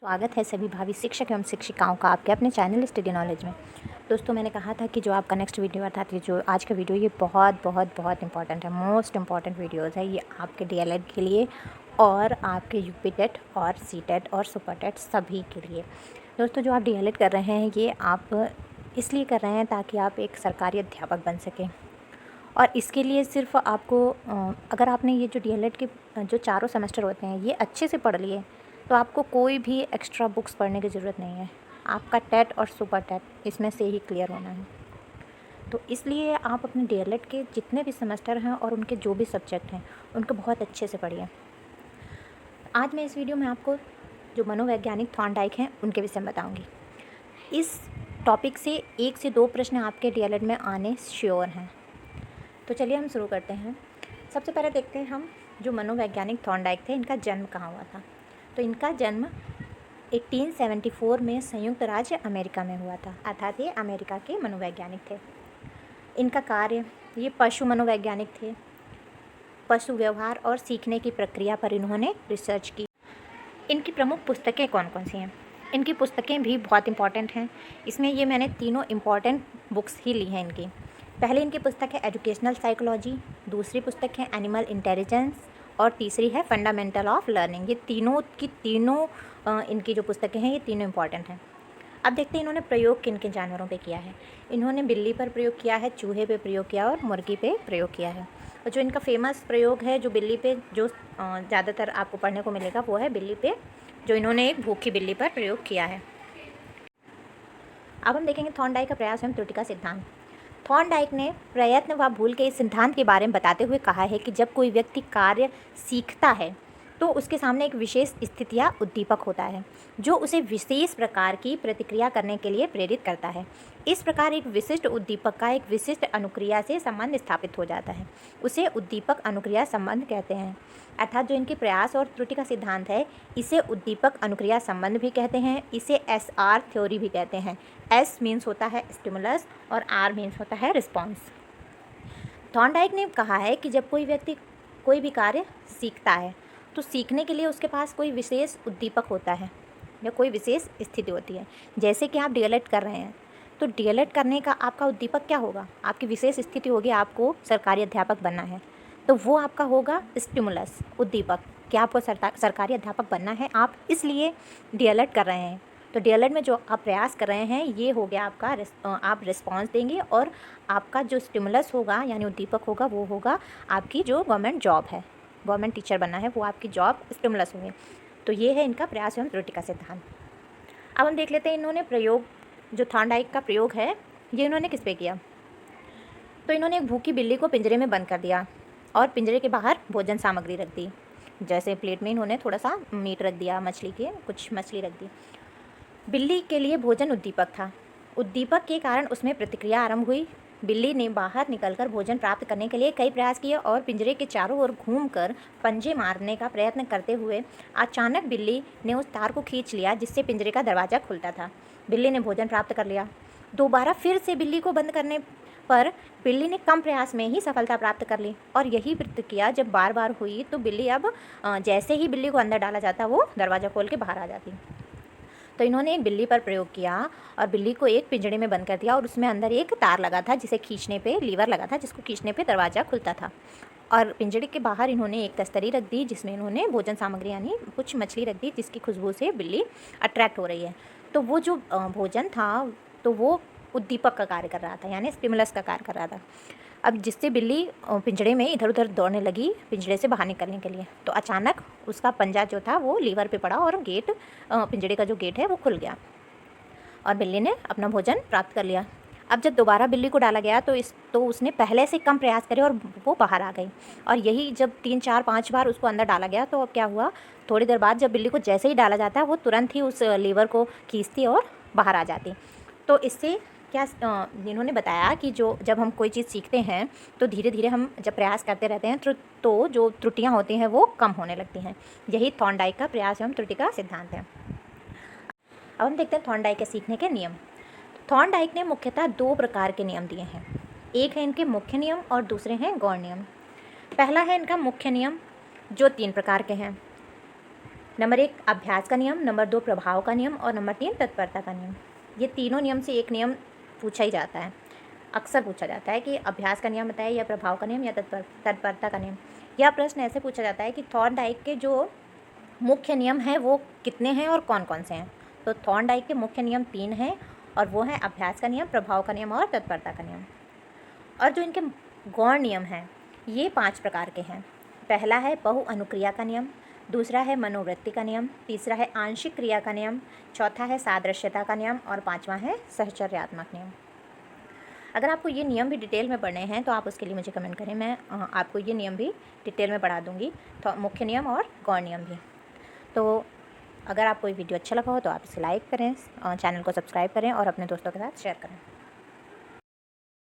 स्वागत है सभी भावी शिक्षक एवं शिक्षिकाओं का आपके अपने चैनल स्टडी नॉलेज में। दोस्तों, मैंने कहा था कि जो आपका नेक्स्ट वीडियो अर्थात ये जो आज का वीडियो ये बहुत बहुत बहुत इंपॉर्टेंट है, मोस्ट इम्पॉर्टेंट वीडियोज़ है ये आपके डीएलएड के लिए और आपके यूपी टेट और सीटेट और सुपर टेट सभी के लिए। दोस्तों, जो आप डीएलएड कर रहे हैं ये आप इसलिए कर रहे हैं ताकि आप एक सरकारी अध्यापक बन सकें। और इसके लिए सिर्फ आपको अगर आपने ये जो डीएलएड के जो चारों सेमेस्टर होते हैं ये अच्छे से पढ़ लिए तो आपको कोई भी एक्स्ट्रा बुक्स पढ़ने की ज़रूरत नहीं है। आपका टेट और सुपर टेट इसमें से ही क्लियर होना है। तो इसलिए आप अपने डीएलएड के जितने भी सेमेस्टर हैं और उनके जो भी सब्जेक्ट हैं उनको बहुत अच्छे से पढ़िए। आज मैं इस वीडियो में आपको जो मनोवैज्ञानिक थॉर्नडाइक हैं उनके विषय में बताऊँगी। इस टॉपिक से 1 से 2 प्रश्न आपके डीएलएड में आने श्योर हैं। तो चलिए हम शुरू करते हैं। सबसे पहले देखते हैं हम जो मनोवैज्ञानिक थॉर्नडाइक थे इनका जन्म कहाँ हुआ था। तो इनका जन्म 1874 में संयुक्त राज्य अमेरिका में हुआ था, अर्थात ये अमेरिका के मनोवैज्ञानिक थे। इनका कार्य ये पशु मनोवैज्ञानिक थे। पशु व्यवहार और सीखने की प्रक्रिया पर इन्होंने रिसर्च की। इनकी प्रमुख पुस्तकें कौन कौन सी हैं? इनकी पुस्तकें भी बहुत इंपॉर्टेंट हैं। इसमें ये मैंने तीनों इम्पॉर्टेंट बुक्स ही ली हैं इनकी। पहले इनकी पुस्तक है एजुकेशनल साइकोलॉजी, दूसरी पुस्तक है एनिमल इंटेलिजेंस और तीसरी है फंडामेंटल ऑफ लर्निंग। ये तीनों की तीनों इनकी जो पुस्तकें हैं ये तीनों इंपॉर्टेंट हैं। अब देखते हैं इन्होंने प्रयोग किन किन जानवरों पे किया है। इन्होंने बिल्ली पर प्रयोग किया है, चूहे पे प्रयोग किया और मुर्गी पे प्रयोग किया है। और जो इनका फेमस प्रयोग है जो बिल्ली पे जो ज़्यादातर आपको पढ़ने को मिलेगा वो है बिल्ली पे, जो इन्होंने एक भूखी बिल्ली पर प्रयोग किया है। अब हम देखेंगे थॉर्नडाइक का प्रयास एवं त्रुटि का सिद्धांत। थॉर्नडाइक ने प्रयत्न व भूल के इस सिद्धांत के बारे में बताते हुए कहा है कि जब कोई व्यक्ति कार्य सीखता है तो उसके सामने एक विशेष स्थिति या उद्दीपक होता है जो उसे विशेष प्रकार की प्रतिक्रिया करने के लिए प्रेरित करता है। इस प्रकार एक विशिष्ट उद्दीपक का एक विशिष्ट अनुक्रिया से संबंध स्थापित हो जाता है। उसे उद्दीपक अनुक्रिया संबंध कहते हैं। अर्थात जो इनके प्रयास और त्रुटि का सिद्धांत है इसे उद्दीपक अनुक्रिया संबंध भी कहते हैं। इसे SR थ्योरी भी कहते हैं। S मीन्स होता है स्टिमुलस और R मीन्स होता है रिस्पॉन्स। थॉर्नडाइक ने कहा है कि जब कोई व्यक्ति कोई भी कार्य सीखता है तो सीखने के लिए उसके पास कोई विशेष उद्दीपक होता है या कोई विशेष स्थिति होती है। जैसे कि आप डीएलएड कर रहे हैं तो डीएलएड करने का आपका उद्दीपक क्या होगा? आपकी विशेष स्थिति होगी आपको सरकारी अध्यापक बनना है, तो वो आपका होगा स्टिमुलस उद्दीपक कि आपको सरकारी अध्यापक बनना है, आप इसलिए डीएलएड कर रहे हैं। तो डीएलएड में जो आप प्रयास कर रहे हैं ये हो गया आपका आप रिस्पॉन्स देंगे और आपका जो स्टिमुलस होगा यानी उद्दीपक होगा वो होगा आपकी जो गवर्नमेंट जॉब है, गवर्नमेंट टीचर बनना है, वो आपकी जॉब स्टिमुलस होगी। तो ये है इनका प्रयास एवं त्रुटि का सिद्धांत। अब हम देख लेते हैं इन्होंने प्रयोग जो थॉर्नडाइक का प्रयोग है ये इन्होंने किस पे किया। तो इन्होंने एक भूखी बिल्ली को पिंजरे में बंद कर दिया और पिंजरे के बाहर भोजन सामग्री रख दी। जैसे प्लेट में इन्होंने थोड़ा सा मीट रख दिया, कुछ मछली रख दी। बिल्ली के लिए भोजन उद्दीपक था। उद्दीपक के कारण उसमें प्रतिक्रिया आरंभ हुई। बिल्ली ने बाहर निकलकर भोजन प्राप्त करने के लिए कई प्रयास किए और पिंजरे के चारों ओर घूमकर पंजे मारने का प्रयत्न करते हुए अचानक बिल्ली ने उस तार को खींच लिया जिससे पिंजरे का दरवाज़ा खुलता था। बिल्ली ने भोजन प्राप्त कर लिया। दोबारा फिर से बिल्ली को बंद करने पर बिल्ली ने कम प्रयास में ही सफलता प्राप्त कर ली और यही प्रतिक्रिया जब बार बार हुई तो बिल्ली अब जैसे ही बिल्ली को अंदर डाला जाता वो दरवाज़ा खोल के बाहर आ जाती। तो इन्होंने एक बिल्ली पर प्रयोग किया और बिल्ली को एक पिंजरे में बंद कर दिया और उसमें अंदर एक तार लगा था जिसे खींचने पे लीवर लगा था जिसको खींचने पे दरवाज़ा खुलता था। और पिंजरे के बाहर इन्होंने एक तस्तरी रख दी जिसमें इन्होंने भोजन सामग्री यानी कुछ मछली रख दी जिसकी खुशबू से बिल्ली अट्रैक्ट हो रही है। तो वो जो भोजन था तो वो उद्दीपक का कार्य कर रहा था यानी स्टिमुलस का कार्य कर रहा था। अब जिससे बिल्ली पिंजरे में इधर उधर दौड़ने लगी पिंजरे से बाहर निकलने के लिए, तो अचानक उसका पंजा जो था वो लीवर पे पड़ा और गेट पिंजरे का जो गेट है वो खुल गया और बिल्ली ने अपना भोजन प्राप्त कर लिया। अब जब दोबारा बिल्ली को डाला गया तो उसने पहले से कम प्रयास करे और वो बाहर आ गई। और यही जब 3 4 5 बार उसको अंदर डाला गया तो अब क्या हुआ, थोड़ी देर बाद जब बिल्ली को जैसे ही डाला जाता है वो तुरंत ही उस लीवर को खींचती और बाहर आ जाती। तो इससे क्या इन्होंने बताया कि जब हम कोई चीज़ सीखते हैं तो धीरे धीरे हम जब प्रयास करते रहते हैं तो जो त्रुटियां होती हैं वो कम होने लगती हैं। यही थॉर्नडाइक का प्रयास एवं त्रुटि का सिद्धांत है। अब हम देखते हैं थॉर्नडाइक के सीखने के नियम। थॉर्नडाइक ने मुख्यतः 2 प्रकार के नियम दिए हैं। एक है इनके मुख्य नियम और दूसरे हैं गौण नियम। पहला है इनका मुख्य नियम जो 3 प्रकार के हैं। नंबर 1 अभ्यास का नियम, नंबर 2 प्रभाव का नियम और नंबर 3 तत्परता का नियम। ये तीनों नियम से एक नियम पूछा ही जाता है, अक्सर पूछा जाता है कि अभ्यास का नियम बताइए या प्रभाव का नियम या तत्परता का नियम। यह प्रश्न ऐसे पूछा जाता है कि थॉर्नडाइक के जो मुख्य नियम हैं वो कितने हैं और कौन कौन से हैं। तो थॉर्नडाइक के मुख्य नियम 3 हैं और वो हैं अभ्यास का नियम, प्रभाव का नियम और तत्परता का नियम। और जो इनके गौण नियम हैं ये 5 प्रकार के हैं। पहला है बहु अनुक्रिया का नियम, दूसरा है मनोवृत्ति का नियम, तीसरा है आंशिक क्रिया का नियम, चौथा है सादृश्यता का नियम और पाँचवा है सहचर्यात्मक नियम। अगर आपको ये नियम भी डिटेल में पढ़ने हैं तो आप उसके लिए मुझे कमेंट करें, मैं आपको ये नियम भी डिटेल में पढ़ा दूँगी, तो मुख्य नियम और गौण नियम भी। तो अगर आपको ये वीडियो अच्छा लगा हो तो आप इसे लाइक करें, चैनल को सब्सक्राइब करें और अपने दोस्तों के साथ शेयर करें।